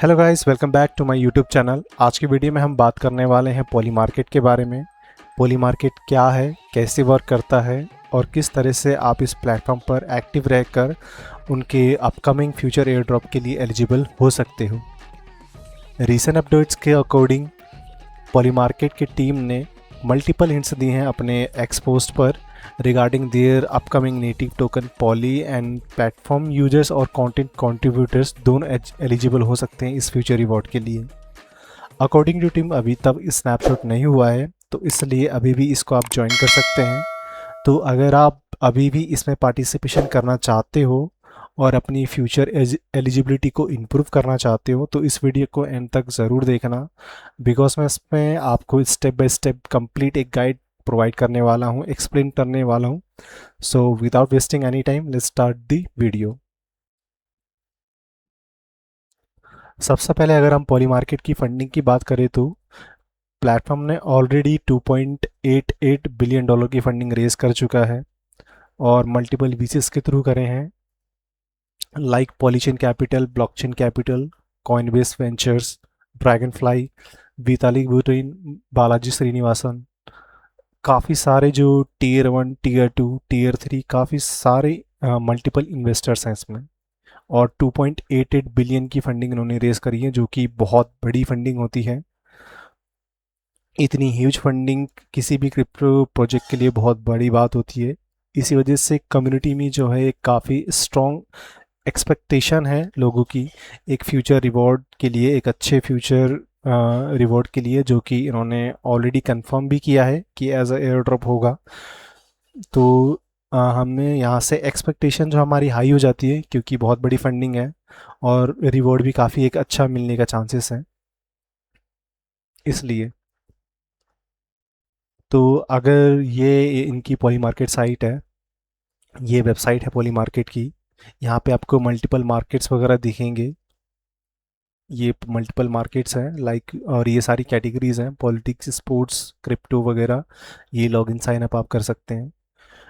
Hello guys, welcome back to my YouTube channel. आज की video में हम बात करने वाले हैं पॉली मार्केट के बारे में। पॉली मार्केट क्या है, कैसे वर्क करता है और किस तरह से आप इस प्लेटफॉर्म पर एक्टिव रहकर उनके अपकमिंग फ्यूचर एयर ड्रॉप के लिए एलिजिबल हो सकते हो। रीसेंट अपडेट्स के अकॉर्डिंग पॉली मार्केट की टीम ने मल्टीपल हिंट्स दी हैं अपने एक्सपोस्ट पर regarding their upcoming native token poly and platform users और कंटेंट कंट्रीब्यूटर्स दोनों एलिजिबल हो सकते हैं इस फ्यूचर रिवॉर्ड के लिए। अकॉर्डिंग टू टीम अभी तक स्नैपशॉट नहीं हुआ है, तो इसलिए अभी भी इसको आप ज्वाइन कर सकते हैं। तो अगर आप अभी भी इसमें पार्टिसिपेशन करना चाहते हो और अपनी फ्यूचर एलिजिबिलिटी को इम्प्रूव करना चाहते हो तो इस वीडियो को एंड तक ज़रूर देखना, बिकॉज मैं इसमें आपको स्टेप बाय स्टेप कंप्लीट एक गाइड प्रोवाइड करने वाला हूँ, एक्सप्लेन करने वाला हूँ। So without wasting any time let's start the video. सबसे पहले अगर हम पॉली मार्केट की फंडिंग की बात करें तो प्लेटफॉर्म ने ऑलरेडी 2.88 बिलियन डॉलर की फंडिंग रेज कर चुका है और मल्टीपल वीसीस के थ्रू करे हैं, like Polychain Capital, Blockchain Capital, Coinbase Ventures, Dragonfly, Vitalik Buterin, Balaji Srinivasan. काफ़ी सारे जो टीयर 1, टीयर 2, टीयर 3, काफ़ी सारे मल्टीपल इन्वेस्टर्स हैं इसमें और 2.88 बिलियन की फंडिंग इन्होंने रेज करी है, जो कि बहुत बड़ी फंडिंग होती है। इतनी ह्यूज फंडिंग किसी भी क्रिप्टो प्रोजेक्ट के लिए बहुत बड़ी बात होती है। इसी वजह से कम्युनिटी में जो है काफ़ी स्ट्रॉन्ग एक्सपेक्टेशन है लोगों की एक फ्यूचर रिवॉर्ड के लिए, एक अच्छे फ्यूचर रिवॉर्ड के लिए, जो कि इन्होंने ऑलरेडी कंफर्म भी किया है कि एज अ एयर ड्रॉप होगा। तो हमें यहाँ से एक्सपेक्टेशन जो हमारी हाई हो जाती है, क्योंकि बहुत बड़ी फंडिंग है और रिवॉर्ड भी काफ़ी एक अच्छा मिलने का चांसेस है इसलिए। तो अगर ये इनकी पॉली मार्केट साइट है, ये वेबसाइट है पॉली मार्केट की, यहाँ पे आपको मल्टीपल मार्केट्स वगैरह दिखेंगे। ये मल्टीपल मार्केट्स हैं लाइक, और ये सारी कैटेगरीज हैं, पॉलिटिक्स, स्पोर्ट्स, क्रिप्टो वगैरह। ये लॉगिन साइन अप आप कर सकते हैं।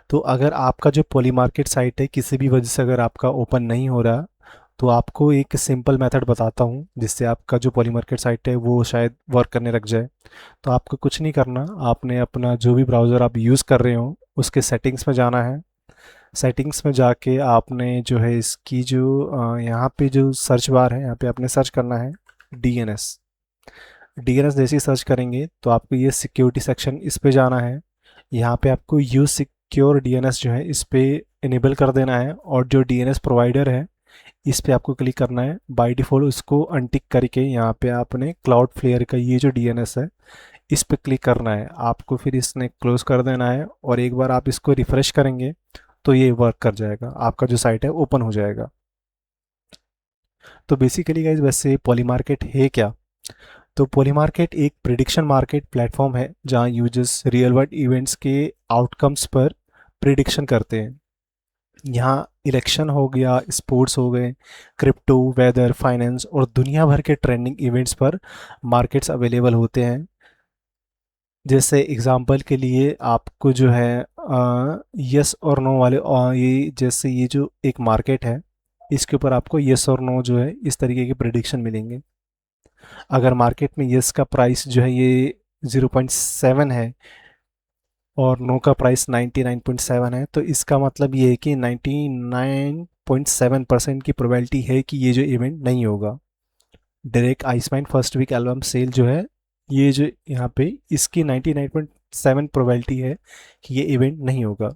तो अगर आपका जो पॉली मार्केट साइट है किसी भी वजह से अगर आपका ओपन नहीं हो रहा, तो आपको एक सिंपल मेथड बताता हूँ जिससे आपका जो पॉली मार्केट साइट है वो शायद वर्क करने लग जाए। तो आपको कुछ नहीं करना, आपने अपना जो भी ब्राउज़र आप यूज़ कर रहे हो उसके सेटिंग्स में जाना है। सेटिंग्स में जाके आपने जो है इसकी जो यहाँ पे जो सर्च बार है, यहाँ पे आपने सर्च करना है डीएनएस। डीएनएस जैसे ही सर्च करेंगे तो आपको ये सिक्योरिटी सेक्शन, इस पे जाना है। यहाँ पे आपको यूज सिक्योर डीएनएस जो है इस पे इनेबल कर देना है, और जो डीएनएस प्रोवाइडर है इस पे आपको क्लिक करना है। बाय डिफ़ॉल्ट उसको अनटिक करके यहाँ पे आपने क्लाउड फ्लेयर का ये जो डीएनएस है इस पे क्लिक करना है। आपको फिर इसने क्लोज कर देना है और एक बार आप इसको रिफ़्रेश करेंगे तो ये वर्क कर जाएगा, आपका जो साइट है ओपन हो जाएगा। तो बेसिकली गाइज वैसे पॉली मार्केट है क्या? तो पॉली मार्केट एक प्रिडिक्शन मार्केट प्लेटफॉर्म है जहां यूजर्स रियल वर्ल्ड इवेंट्स के आउटकम्स पर प्रिडिक्शन करते हैं। यहाँ इलेक्शन हो गया, स्पोर्ट्स हो गए, क्रिप्टो, वेदर, फाइनेंस और दुनिया भर के ट्रेंडिंग इवेंट्स पर मार्केट्स अवेलेबल होते हैं। जैसे एग्जांपल के लिए आपको जो है यस और नो वाले, ये जैसे ये जो एक मार्केट है इसके ऊपर आपको यस और नो जो है इस तरीके के प्रिडिक्शन मिलेंगे। अगर मार्केट में यस का प्राइस जो है ये 0.7 है और नो का प्राइस 99.7 है, तो इसका मतलब ये है कि 99.7% की प्रोबेबिलिटी है कि ये जो इवेंट नहीं होगा। Direct Iceman first week album sale जो है, ये जो यहाँ पे इसकी 99.7 प्रोबेबिलिटी है कि ये इवेंट नहीं होगा।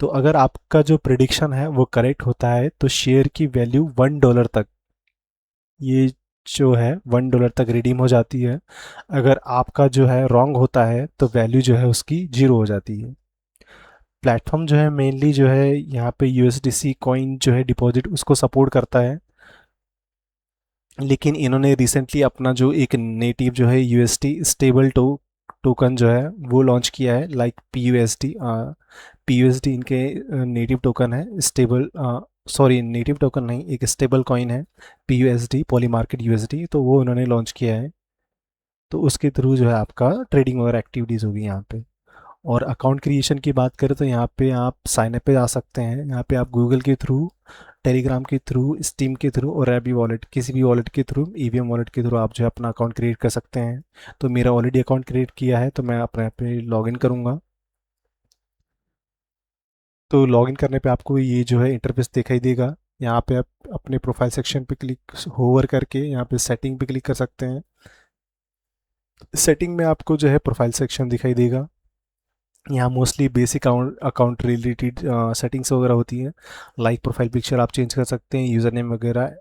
तो अगर आपका जो प्रिडिक्शन है वो करेक्ट होता है तो शेयर की वैल्यू $1 तक, ये जो है $1 तक रिडीम हो जाती है। अगर आपका जो है रॉन्ग होता है तो वैल्यू जो है उसकी 0 हो जाती है। प्लेटफॉर्म जो है मेनली जो है यहाँ पे यूएसडीसी कॉइन जो है डिपॉजिट उसको सपोर्ट करता है, लेकिन इन्होंने रिसेंटली अपना जो एक नेटिव जो है यूएसटी स्टेबल टोकन जो है वो लॉन्च किया है, लाइक पीयूएसडी। पीयूएसडी इनके नेटिव टोकन है, स्टेबल, सॉरी नेटिव टोकन नहीं, एक स्टेबल कॉइन है पीयूएसडी, पॉली मार्केट यूएसडी, तो वो उन्होंने लॉन्च किया है। तो उसके थ्रू जो है आपका ट्रेडिंग और एक्टिविटीज़ होगी यहाँ पे। और अकाउंट क्रिएशन की बात करें तो यहाँ पे आप साइन अप पे जा सकते हैं। यहाँ पे आप गूगल के थ्रू टेलीग्राम के थ्रू, स्टीम के थ्रू और रैबी वॉलेट, किसी भी वॉलेट के थ्रू, ईवीएम वॉलेट के थ्रू आप जो है अपना अकाउंट क्रिएट कर सकते हैं। तो मेरा ऑलरेडी अकाउंट क्रिएट किया है, तो मैं अपने ऐप पे लॉगिन करूँगा। तो लॉगिन करने पे आपको ये जो है इंटरफेस दिखाई देगा। यहाँ पे आप अपने प्रोफाइल सेक्शन पे क्लिक होवर करके यहाँ पे सेटिंग पे क्लिक कर सकते हैं। सेटिंग में आपको जो है प्रोफाइल सेक्शन दिखाई देगा। यहाँ mostly basic account related settings वगैरह होती हैं, लाइक प्रोफाइल पिक्चर आप चेंज कर सकते हैं, यूज़र नेम वगैरह।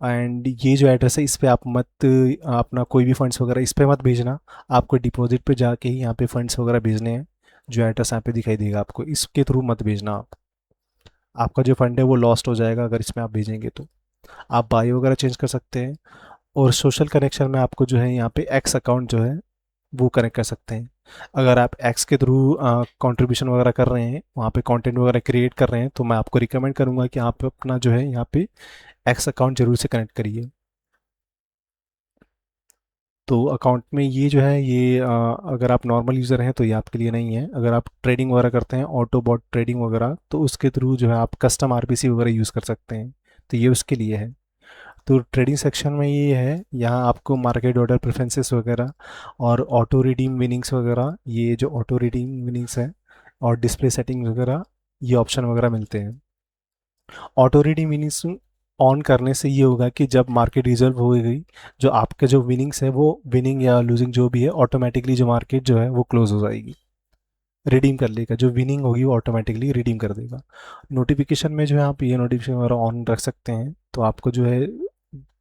एंड ये जो एड्रेस है इस पे आप मत अपना कोई भी फंड्स वगैरह इस पे मत भेजना। आपको डिपॉजिट पे जाके ही यहाँ पे फंड्स वगैरह भेजने हैं। जो एड्रेस यहाँ पे दिखाई देगा आपको, इसके थ्रू मत भेजना आप। आपका जो फंड है वो लॉस्ट हो जाएगा अगर इसमें आप भेजेंगे तो। आप बायो वगैरह चेंज कर सकते हैं। और सोशल कनेक्शन में आपको जो है यहाँ पे एक्स अकाउंट जो है वो कनेक्ट कर सकते हैं। अगर आप एक्स के थ्रू कंट्रीब्यूशन वगैरह कर रहे हैं, वहाँ पे कंटेंट वगैरह क्रिएट कर रहे हैं, तो मैं आपको रिकमेंड करूँगा कि आप अपना जो है यहाँ पे एक्स अकाउंट जरूर से कनेक्ट करिए। तो अकाउंट में ये जो है ये अगर आप नॉर्मल यूज़र हैं तो ये आपके लिए नहीं है। अगर आप ट्रेडिंग वगैरह करते हैं, ऑटो बॉट ट्रेडिंग वगैरह, तो उसके थ्रू जो है आप कस्टम आरपीसी वगैरह यूज़ कर सकते हैं। तो ये उसके लिए है। तो ट्रेडिंग सेक्शन में ये है, यहाँ आपको मार्केट ऑर्डर प्रेफरेंसेस वगैरह और ऑटो रिडीम विनिंग्स वगैरह, ये जो ऑटो रिडीम विनिंग्स है और डिस्प्ले सेटिंग वगैरह, ये ऑप्शन वगैरह मिलते हैं। ऑटो रिडीम विनिंग्स ऑन करने से ये होगा कि जब मार्केट रिजर्व हो गई, जो आपके जो विनिंग्स है वो विनिंग या लूजिंग जो भी है, ऑटोमेटिकली जो मार्केट जो है वो क्लोज हो जाएगी, रिडीम कर लेगा। जो विनिंग होगी वो ऑटोमेटिकली रिडीम कर देगा। नोटिफिकेशन में जो है आप ये नोटिफिकेशन वगैरह ऑन रख सकते हैं, तो आपको जो है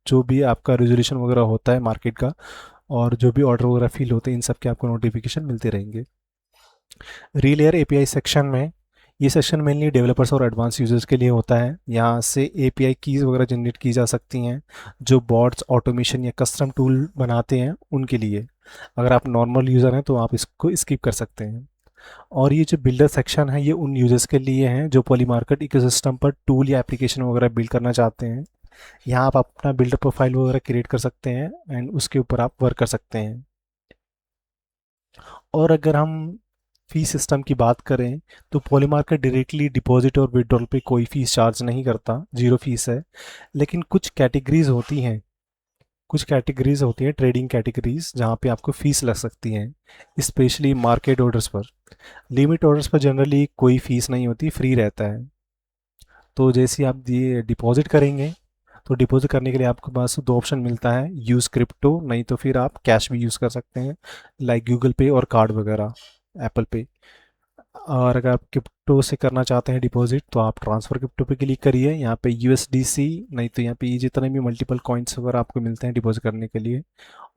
जो भी आपका रेजोल्यूशन वगैरह होता है मार्केट का और जो भी ऑर्डर वगैरह फिल होते हैं, इन सब के आपको नोटिफिकेशन मिलते रहेंगे। रीलेयर एपीआई सेक्शन में, ये सेक्शन मेनली डेवलपर्स और एडवांस यूजर्स के लिए होता है। यहाँ से एपीआई कीज़ वगैरह जनरेट की जा सकती हैं, जो बॉट्स, ऑटोमेशन या कस्टम टूल बनाते हैं उनके लिए। अगर आप नॉर्मल यूज़र हैं तो आप इसको स्किप कर सकते हैं। और ये जो बिल्डर सेक्शन है ये उन यूजर्स के लिए हैं जो पॉलीमार्केट इकोसिस्टम पर टूल या एप्लीकेशन वगैरह बिल्ड करना चाहते हैं। यहाँ आप अपना बिल्डर प्रोफाइल वगैरह क्रिएट कर सकते हैं एंड उसके ऊपर आप वर्क कर सकते हैं। और अगर हम फी सिस्टम की बात करें तो पॉलीमार्केट डायरेक्टली डिपॉजिट और विड्रॉल पे कोई फीस चार्ज नहीं करता, जीरो फीस है। लेकिन कुछ कैटेगरीज होती हैं ट्रेडिंग कैटेगरीज जहाँ पे आपको फीस लग सकती हैं, स्पेशली मार्केट ऑर्डर्स पर। लिमिट ऑर्डर्स पर जनरली कोई फीस नहीं होती, फ्री रहता है। तो जैसे आप ये डिपॉजिट करेंगे, तो डिपॉजिट करने के लिए आपके पास दो ऑप्शन मिलता है, यूज़ क्रिप्टो, नहीं तो फिर आप कैश भी यूज़ कर सकते हैं, लाइक गूगल पे और कार्ड वगैरह, एप्पल पे। और अगर आप क्रिप्टो से करना चाहते हैं डिपॉजिट, तो आप ट्रांसफ़र क्रिप्टो पे क्लिक करिए। यहाँ पे यूएसडीसी, नहीं तो यहाँ पे ये जितने भी मल्टीपल कॉइन्स वगैरह आपको मिलते हैं डिपॉजिट करने के लिए।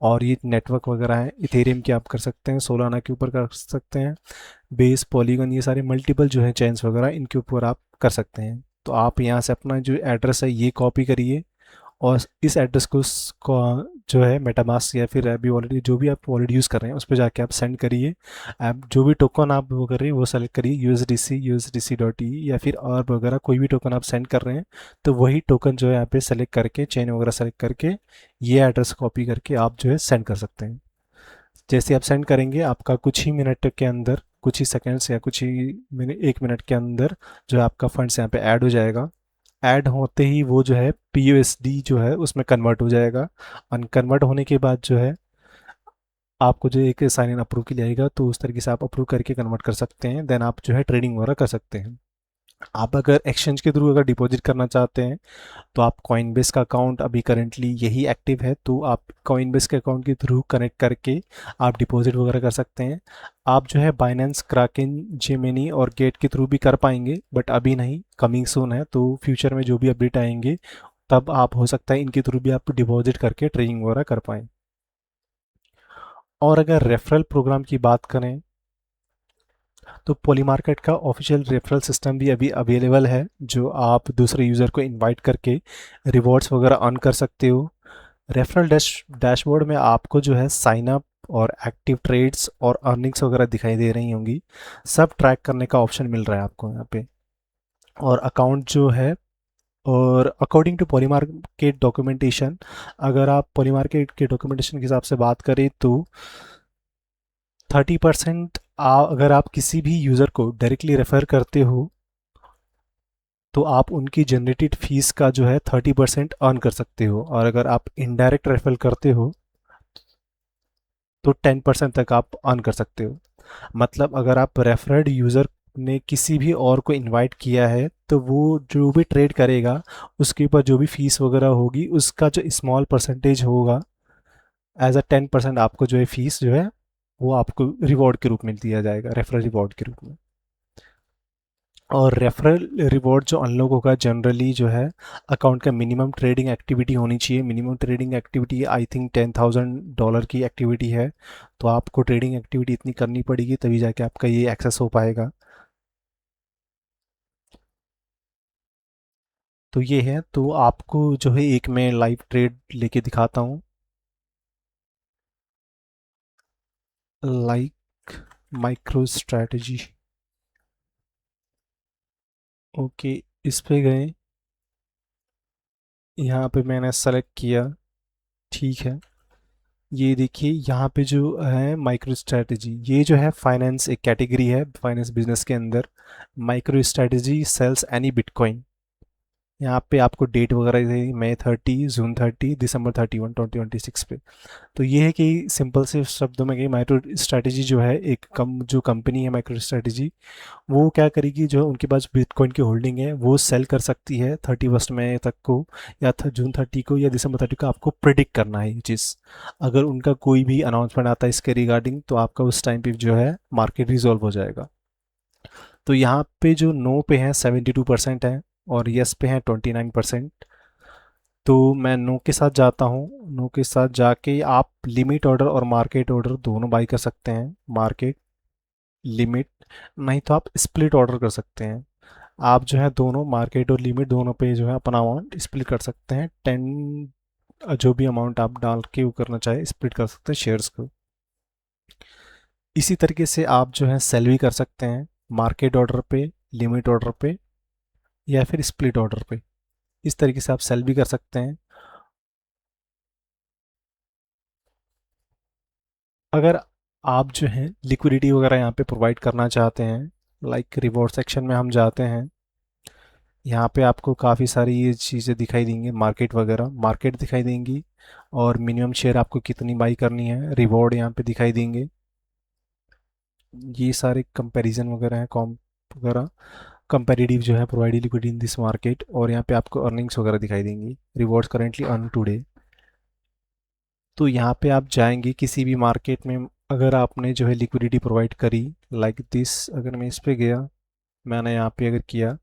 और ये नेटवर्क वगैरह है, इथेरियम की आप कर सकते हैं, सोलाना के ऊपर कर सकते हैं, बेस, पॉलीगन, ये सारे मल्टीपल जो है चेन्स वगैरह इनके ऊपर आप कर सकते हैं। तो आप यहाँ से अपना जो एड्रेस है ये कॉपी करिए और इस एड्रेस को जो है मेटामास्क या फिर अभी ऑलरेडी जो भी आप ऑलरेडी यूज़ कर रहे हैं उस पर जाके आप सेंड करिए। आप जो भी टोकन आप वो कर रहे हैं वो सेलेक्ट करिए, यूएसडीसी, यूएसडीसी डॉट ई या फिर और वगैरह कोई भी टोकन आप सेंड कर रहे हैं, तो वही टोकन जो है यहाँ पे सेलेक्ट करके, चेन वगैरह सेलेक्ट करके, ये एड्रेस कॉपी करके आप जो है सेंड कर सकते हैं। जैसे आप सेंड करेंगे आपका कुछ ही मिनट के अंदर, कुछ ही सेकेंड्स या कुछ ही मिनट, 1 मिनट के अंदर जो है आपका फंड्स यहाँ पे ऐड हो जाएगा। ऐड होते ही वो जो है पीयूएसडी जो है उसमें कन्वर्ट हो जाएगा। और कन्वर्ट होने के बाद जो है आपको जो एक साइन इन अप्रूव के लिए आएगा, तो उस तरीके से आप अप्रूव करके कन्वर्ट कर सकते हैं। देन आप जो है ट्रेडिंग वगैरह कर सकते हैं। आप अगर एक्सचेंज के थ्रू अगर डिपॉजिट करना चाहते हैं, तो आप कॉइनबेस का अकाउंट अभी करंटली यही एक्टिव है, तो आप कॉइनबेस के अकाउंट के थ्रू कनेक्ट करके आप डिपॉजिट वगैरह कर सकते हैं। आप जो है बाइनेंस, क्राकेन, जेमिनी और गेट के थ्रू भी कर पाएंगे, बट अभी नहीं, कमिंग सून है। तो फ्यूचर में जो भी अपडेट आएंगे तब आप हो सकता है इनके थ्रू भी आप डिपॉजिट करके ट्रेडिंग वगैरह कर पाएँ। और अगर रेफरल प्रोग्राम की बात करें तो पॉलीमार्केट का ऑफिशियल रेफरल सिस्टम भी अभी अवेलेबल है, जो आप दूसरे यूज़र को इनवाइट करके रिवॉर्ड्स वगैरह अर्न कर सकते हो। रेफरल डैशबोर्ड में आपको जो है साइन अप और एक्टिव ट्रेड्स और अर्निंग्स वगैरह दिखाई दे रही होंगी, सब ट्रैक करने का ऑप्शन मिल रहा है आपको यहाँ पे। और अकाउंट जो है, और अकॉर्डिंग टू पॉलीमार्केट डॉक्यूमेंटेशन, अगर आप पॉलीमार्केट के डॉक्यूमेंटेशन के हिसाब से बात करें तो 30% अगर आप किसी भी यूज़र को डायरेक्टली रेफ़र करते हो तो आप उनकी जनरेटेड फीस का जो है 30% अर्न कर सकते हो, और अगर आप इनडायरेक्ट रेफरल करते हो तो 10% तक आप अर्न कर सकते हो। मतलब अगर आप रेफरड यूज़र ने किसी भी और को इनवाइट किया है तो वो जो भी ट्रेड करेगा उसके ऊपर जो भी फीस वगैरह होगी उसका जो स्मॉल परसेंटेज होगा एज अ 10% आपको जो है फीस जो है वो आपको रिवॉर्ड के रूप में दिया जाएगा, रेफरल रिवॉर्ड के रूप में। और रेफरल रिवॉर्ड जो अनलॉक होगा जनरली जो है अकाउंट का मिनिमम ट्रेडिंग एक्टिविटी होनी चाहिए। Minimum trading activity I think $10,000 की एक्टिविटी है, तो आपको ट्रेडिंग एक्टिविटी इतनी करनी पड़ेगी तभी जाके आपका ये एक्सेस हो पाएगा। तो ये है, तो आपको जो है एक मैं लाइव ट्रेड लेके दिखाता हूँ। लाइक माइक्रो स्ट्रैटेजी, ओके, इस पे गए, यहाँ पे मैंने सेलेक्ट किया, ठीक है। ये देखिए यहाँ पे जो है माइक्रो स्ट्रैटेजी, ये जो है फाइनेंस एक कैटेगरी है फाइनेंस बिजनेस के अंदर। MicroStrategy sells any bitcoin. यहाँ पे आपको डेट वगैरह दे, मई 30, जून 30, दिसंबर 31, 2026 पे। तो ये है कि सिंपल से शब्दों में कि माइक्रो स्ट्रैटेजी जो है एक जो कंपनी है माइक्रो स्ट्रैटेजी, वो क्या करेगी, जो उनके पास बिटकॉइन की होल्डिंग है वो सेल कर सकती है 31 मई तक को, या जून 30 को या दिसंबर 30 को। आपको प्रिडिक्ट करना है ये चीज़। अगर उनका कोई भी अनाउंसमेंट आता है इसके रिगार्डिंग तो आपका उस टाइम पे जो है मार्केट रिजॉल्व हो जाएगा। तो यहाँ पे जो नो पे है 72% है और यस पे है 29%। तो मैं नो के साथ जाता हूँ, नो के साथ जाके आप लिमिट ऑर्डर और मार्केट ऑर्डर दोनों बाई कर सकते हैं। मार्केट लिमिट, नहीं तो आप स्प्लिट ऑर्डर कर सकते हैं। आप जो है दोनों मार्केट और लिमिट दोनों पे जो है अपना अमाउंट स्प्लिट कर सकते हैं। 10 जो भी अमाउंट आप डाल के वो करना चाहे स्प्लिट कर सकते हैं शेयर्स को। इसी तरीके से आप जो है सेल भी कर सकते हैं मार्केट ऑर्डर पे, लिमिट ऑर्डर पे, या फिर स्प्लिट ऑर्डर पे। इस तरीके से आप सेल भी कर सकते हैं। अगर आप जो है लिक्विडिटी वगैरह यहाँ पे प्रोवाइड करना चाहते हैं, लाइक रिवॉर्ड सेक्शन में हम जाते हैं, यहाँ पे आपको काफ़ी सारी ये चीज़ें दिखाई देंगी, मार्केट वगैरह मार्केट दिखाई देंगी, और मिनिमम शेयर आपको कितनी बाई करनी है, रिवॉर्ड यहाँ पे दिखाई देंगे। ये सारे कंपैरिजन वगैरह हैं, कॉम वगैरह कंपैरेटिव जो है provide liquidity in this market, और यहाँ पे आपको अर्निंग्स वगैरह दिखाई देंगी, रिवॉर्ड्स करेंटली अर्न टुडे। तो यहाँ पे आप जाएंगे किसी भी मार्केट में, अगर आपने जो है लिक्विडिटी प्रोवाइड करी लाइक दिस, अगर मैं इस पे गया, मैंने यहाँ पे अगर किया,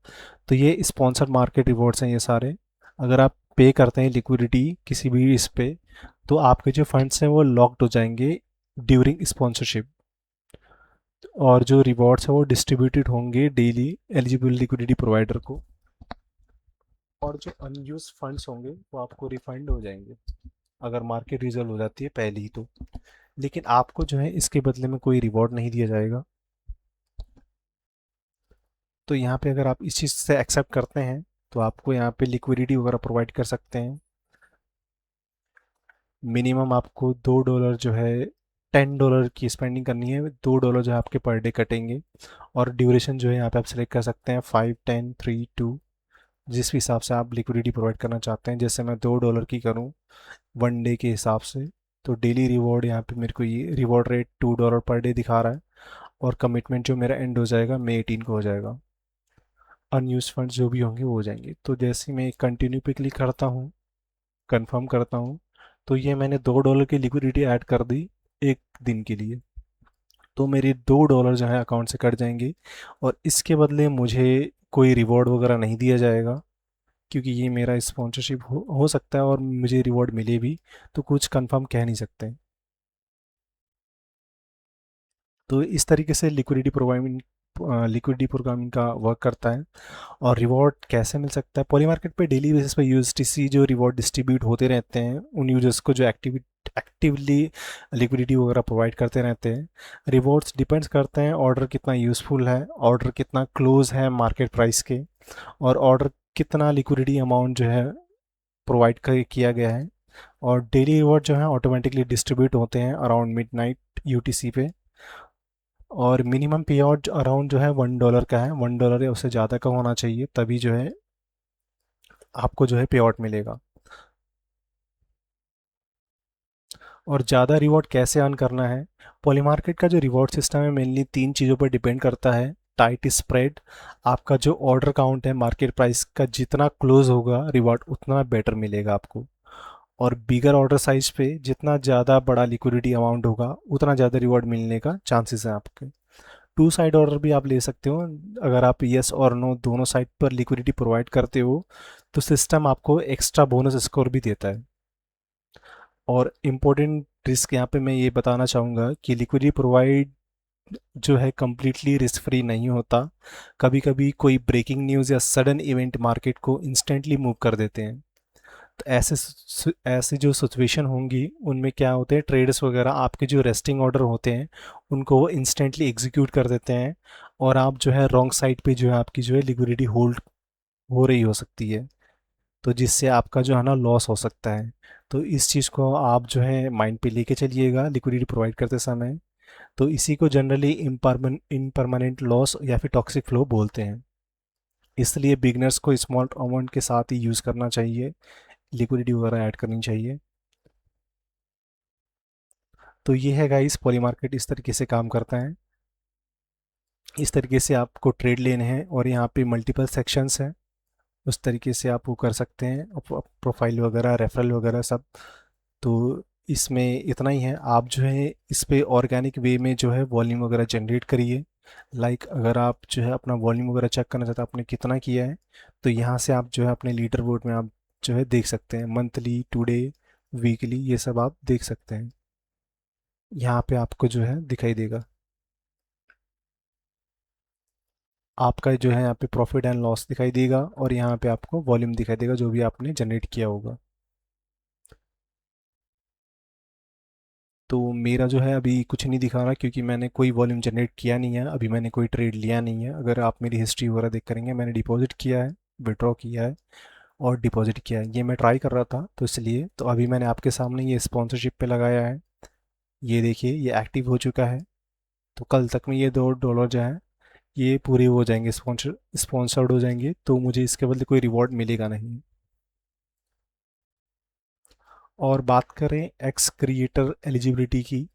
तो ये स्पॉन्सर्ड मार्केट रिवॉर्ड्स हैं ये सारे। अगर आप पे करते हैं लिक्विडिटी किसी भी इस पे, तो आपके जो फंड्स हैं वो लॉक्ड हो जाएंगे ड्यूरिंग स्पॉन्सरशिप, और जो रिवॉर्ड्स हैं वो डिस्ट्रीब्यूटेड होंगे डेली एलिजिबल लिक्विडिटी प्रोवाइडर को, और जो अनयूज फंड्स होंगे वो आपको रिफंड हो जाएंगे अगर मार्केट रिजल्ट हो जाती है पहले ही तो। लेकिन आपको जो है इसके बदले में कोई रिवॉर्ड नहीं दिया जाएगा। तो यहाँ पे अगर आप इस चीज़ से एक्सेप्ट करते हैं तो आपको यहाँ पे लिक्विडिटी वगैरह प्रोवाइड कर सकते हैं। मिनिमम आपको $2 जो है, $10 की स्पेंडिंग करनी है, $2 जो है आपके पर डे कटेंगे। और ड्यूरेशन जो है यहाँ पे आप सेलेक्ट कर सकते हैं 5, 10, 3, 2, जिस भी हिसाब से आप लिक्विडिटी प्रोवाइड करना चाहते हैं। जैसे मैं $2 की करूँ 1 डे के हिसाब से, तो डेली रिवॉर्ड यहाँ पे मेरे को ये रिवॉर्ड रेट $2 पर डे दिखा रहा है, और कमिटमेंट जो मेरा एंड हो जाएगा मई 18 को हो जाएगा। अनयूज फंड्स जो भी होंगे वो हो जाएंगे। तो जैसे मैं कंटिन्यू पे क्लिक करता हूँ, कंफर्म करता हूँ, तो ये मैंने $2 की लिक्विडिटी ऐड कर दी एक दिन के लिए। तो मेरे $2 जो है अकाउंट से कट जाएंगे, और इसके बदले मुझे कोई रिवॉर्ड वगैरह नहीं दिया जाएगा, क्योंकि ये मेरा स्पॉन्सरशिप हो सकता है और मुझे रिवॉर्ड मिले भी, तो कुछ कंफर्म कह नहीं सकते। तो इस तरीके से लिक्विडिटी प्रोग्रामिंग का वर्क करता है। और रिवॉर्ड कैसे मिल सकता है, पॉली मार्केट पे डेली बेसिस पे यूएसटीसी जो रिवॉर्ड डिस्ट्रीब्यूट होते रहते हैं उन यूजर्स को जो एक्टिवली लिक्विडिटी वगैरह प्रोवाइड करते रहते हैं। रिवॉर्ड्स डिपेंड्स करते हैं ऑर्डर कितना यूज़फुल है, ऑर्डर कितना क्लोज है मार्केट प्राइस के, और ऑर्डर कितना लिक्विडिटी अमाउंट जो है प्रोवाइड किया गया है। और डेली रिवॉर्ड जो है ऑटोमेटिकली डिस्ट्रीब्यूट होते हैं अराउंड मिडनाइट यूटीसी पे। और मिनिमम पे आउट अराउंड जो है $1 का है, $1 या उससे ज़्यादा का होना चाहिए, तभी जो है आपको जो है पे आउट मिलेगा। और ज़्यादा रिवॉर्ड कैसे अर्न करना है? पॉली मार्केट का जो रिवॉर्ड सिस्टम है मेनली 3 चीज़ों पर डिपेंड करता है। टाइट स्प्रेड, आपका जो ऑर्डर काउंट है मार्केट प्राइस का जितना क्लोज होगा रिवॉर्ड उतना बेटर मिलेगा आपको। और बिगर ऑर्डर साइज पे जितना ज़्यादा बड़ा लिक्विडिटी अमाउंट होगा उतना ज़्यादा रिवॉर्ड मिलने का चांसेस हैं आपके। टू साइड ऑर्डर भी आप ले सकते हो। अगर आप यस और नो दोनों साइड पर लिक्विडिटी प्रोवाइड करते हो तो सिस्टम आपको एक्स्ट्रा बोनस स्कोर भी देता है। और इम्पोर्टेंट रिस्क यहाँ पे मैं ये बताना चाहूँगा कि लिक्विडिटी प्रोवाइड जो है कम्प्लीटली रिस्क फ्री नहीं होता। कभी कभी कोई ब्रेकिंग न्यूज़ या सडन इवेंट मार्केट को इंस्टेंटली मूव कर देते हैं। तो ऐसे जो सिचुएशन होंगी उनमें क्या होते हैं, ट्रेडर्स वगैरह आपके जो रेस्टिंग ऑर्डर होते हैं उनको वो इंस्टेंटली एग्जीक्यूट कर देते हैं, और आप जो है रॉन्ग साइड पे जो है आपकी जो है लिक्विडिटी होल्ड हो रही हो सकती है, तो जिससे आपका जो है ना लॉस हो सकता है। तो इस चीज़ को आप जो है माइंड पे लेके चलिएगा लिक्विडिटी प्रोवाइड करते समय। तो इसी को जनरली इम्परमानेंट लॉस या फिर टॉक्सिक फ्लो बोलते हैं। इसलिए बिगनर्स को स्मॉल अमाउंट के साथ ही यूज़ करना चाहिए, लिक्विडिटी वगैरह ऐड करनी चाहिए। तो ये है गाइस, पॉली मार्केट इस तरीके से काम करता है। इस तरीके से आपको ट्रेड लेने हैं और यहाँ पे मल्टीपल सेक्शंस हैं, उस तरीके से आप वो कर सकते हैं, प्रोफाइल वगैरह रेफरल वगैरह सब। तो इसमें इतना ही है, आप जो है इस पे ऑर्गेनिक वे में जो है वॉल्यूम वगैरह जनरेट करिए। लाइक अगर आप जो है अपना वॉल्यूम वगैरह चेक करना चाहते हैं आपने कितना किया है, तो यहाँ से आप जो है अपने लीडर बोर्ड में आप जो है देख सकते हैं, मंथली, टुडे, वीकली, ये सब आप देख सकते हैं। यहाँ पे आपको जो है दिखाई देगा, आपका जो है यहाँ पे प्रॉफिट एंड लॉस दिखाई देगा, और यहाँ पे आपको वॉल्यूम दिखाई देगा जो भी आपने जनरेट किया होगा। तो मेरा जो है अभी कुछ नहीं दिखा रहा क्योंकि मैंने कोई वॉल्यूम जनरेट किया नहीं है, अभी मैंने कोई ट्रेड लिया नहीं है। अगर आप मेरी हिस्ट्री वगैरह देख करेंगे, मैंने डिपॉजिट किया है, विड्रॉ किया है और डिपॉजिट किया है, ये मैं ट्राई कर रहा था तो इसलिए। तो अभी मैंने आपके सामने ये स्पॉन्सरशिप पे लगाया है, ये देखिए ये एक्टिव हो चुका है। तो कल तक में ये $2 जो है ये पूरे हो जाएंगे, स्पॉन्सर्ड हो जाएंगे, तो मुझे इसके बदले कोई रिवॉर्ड मिलेगा नहीं। और बात करें एक्स क्रिएटर एलिजिबिलिटी की,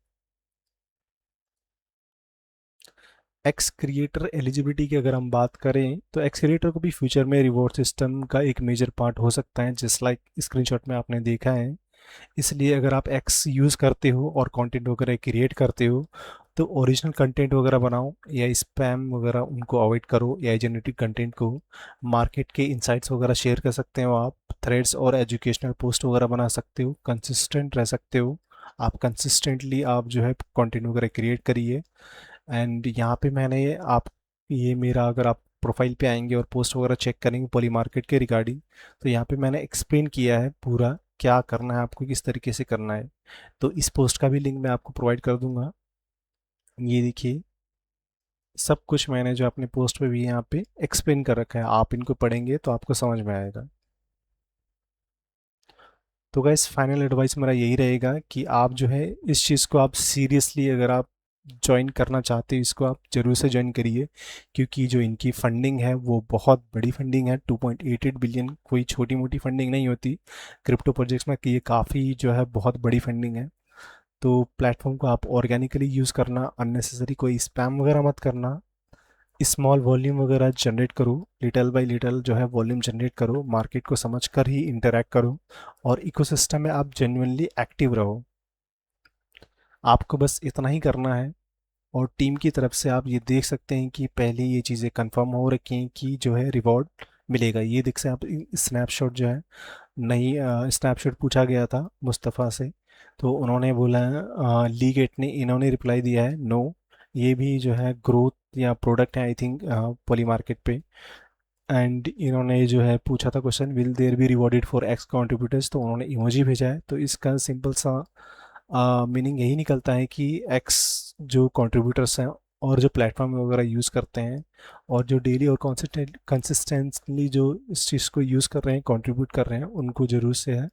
एक्स क्रिएटर एलिजिबिलिटी की अगर हम बात करें तो एक्स क्रिएटर को भी फ्यूचर में रिवॉर्ड सिस्टम का एक मेजर पार्ट हो सकता है, जिस लाइक स्क्रीनशॉट में आपने देखा है। इसलिए अगर आप एक्स यूज़ करते हो और कंटेंट वगैरह क्रिएट करते हो तो ओरिजिनल कंटेंट वगैरह बनाओ, या स्पैम वगैरह उनको अवॉइड करो, या जनरेटिव कंटेंट को। मार्केट के इंसाइट्स वगैरह शेयर कर सकते हो आप, थ्रेड्स और एजुकेशनल पोस्ट वगैरह बना सकते हो, कंसिस्टेंट रह सकते हो। आप कंसिस्टेंटली आप जो है कंटेंट वगैरह क्रिएट करिए। एंड यहाँ पे मैंने आप ये मेरा अगर आप प्रोफाइल पे आएंगे और पोस्ट वगैरह चेक करेंगे पॉली मार्केट के रिगार्डिंग, तो यहाँ पे मैंने एक्सप्लेन किया है पूरा क्या करना है आपको, किस तरीके से करना है। तो इस पोस्ट का भी लिंक मैं आपको प्रोवाइड कर दूंगा। ये देखिए सब कुछ मैंने जो अपने पोस्ट पे भी यहाँ पे एक्सप्लेन कर रखा है, आप इनको पढ़ेंगे तो आपको समझ में आएगा। तो गाइस फाइनल एडवाइस मेरा यही रहेगा कि आप जो है इस चीज़ को आप सीरियसली अगर आप ज्वाइन करना चाहते हैं, इसको आप ज़रूर से ज्वाइन करिए, क्योंकि जो इनकी फंडिंग है वो बहुत बड़ी फंडिंग है। 2.88 बिलियन कोई छोटी मोटी फंडिंग नहीं होती क्रिप्टो प्रोजेक्ट्स में, कि ये काफ़ी जो है बहुत बड़ी फंडिंग है। तो प्लेटफॉर्म को आप ऑर्गेनिकली यूज़ करना, अननेसेसरी कोई स्पैम वगैरह मत करना, स्मॉल वॉल्यूम वगैरह जनरेट करो, लिटल बाय लिटल जो है वॉल्यूम जनरेट करो, मार्केट को समझ कर ही इंटरैक्ट करो, और इकोसिस्टम में आप जेन्युइनली एक्टिव रहो। आपको बस इतना ही करना है। और टीम की तरफ से आप ये देख सकते हैं कि पहले ये चीज़ें कंफर्म हो रखी हैं कि जो है रिवॉर्ड मिलेगा। ये देख सकते हैं आप स्नैपशॉट जो है, नई स्नैपशॉट पूछा गया था मुस्तफ़ा से, तो उन्होंने बोला है लीगेट ने इन्होंने रिप्लाई दिया है नो। ये भी जो है ग्रोथ या प्रोडक्ट है आई थिंक पॉली मार्केट पे। एंड इन्होंने जो है पूछा था question, will there be rewarded for X contributors, तो उन्होंने इमोजी भेजा है। तो इसका सिंपल सा मीनिंग यही निकलता है कि एक्स जो कंट्रीब्यूटर्स हैं और जो प्लेटफॉर्म वगैरह यूज़ करते हैं और जो डेली और कंसिस्टेंटली जो इस चीज़ को यूज़ कर रहे हैं, कंट्रीब्यूट कर रहे हैं, उनको ज़रूर से है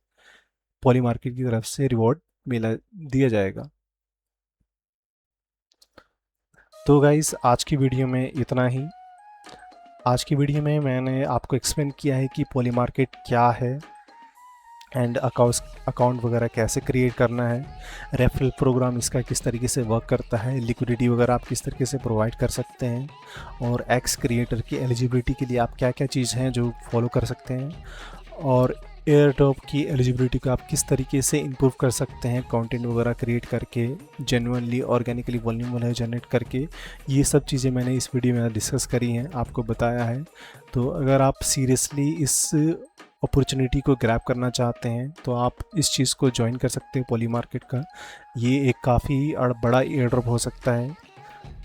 पॉली मार्केट की तरफ से रिवॉर्ड मिला दिया जाएगा। तो गाइस आज की वीडियो में इतना ही। आज की वीडियो में मैंने आपको एक्सप्लेन किया है कि पॉली मार्केट क्या है एंड अकाउंट वगैरह कैसे क्रिएट करना है, रेफरल प्रोग्राम इसका किस तरीके से वर्क करता है, लिक्विडिटी वगैरह आप किस तरीके से प्रोवाइड कर सकते हैं, और एक्स क्रिएटर की एलिजिबिलिटी के लिए आप क्या क्या चीज़ हैं जो फॉलो कर सकते हैं, और एयर ड्रॉप की एलिजिबिलिटी को आप किस तरीके से इम्प्रूव कर सकते हैं कंटेंट वगैरह क्रिएट करके, जेन्युइनली ऑर्गेनिकली वॉल्यूम वगैरह जनरेट करके। ये सब चीज़ें मैंने इस वीडियो में डिस्कस करी हैं, आपको बताया है। तो अगर आप सीरियसली इस अपॉर्चुनिटी को ग्रैब करना चाहते हैं तो आप इस चीज़ को ज्वाइन कर सकते हैं पॉली मार्केट का। ये एक काफ़ी बड़ा एयर ड्रॉप हो सकता है।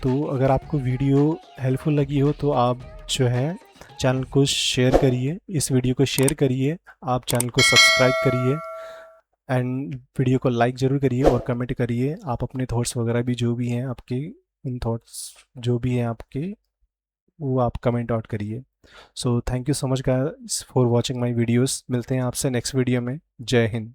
तो अगर आपको वीडियो हेल्पफुल लगी हो तो आप जो है चैनल को शेयर करिए, इस वीडियो को शेयर करिए, आप चैनल को सब्सक्राइब करिए एंड वीडियो को लाइक ज़रूर करिए और कमेंट करिए। आप अपने थॉट्स वगैरह भी जो भी हैं आपके, उन थॉट्स जो भी हैं आपके, वो आप कमेंट आउट करिए। So thank you so much guys for watching my videos. मिलते हैं आपसे नेक्स्ट वीडियो में। जय हिंद।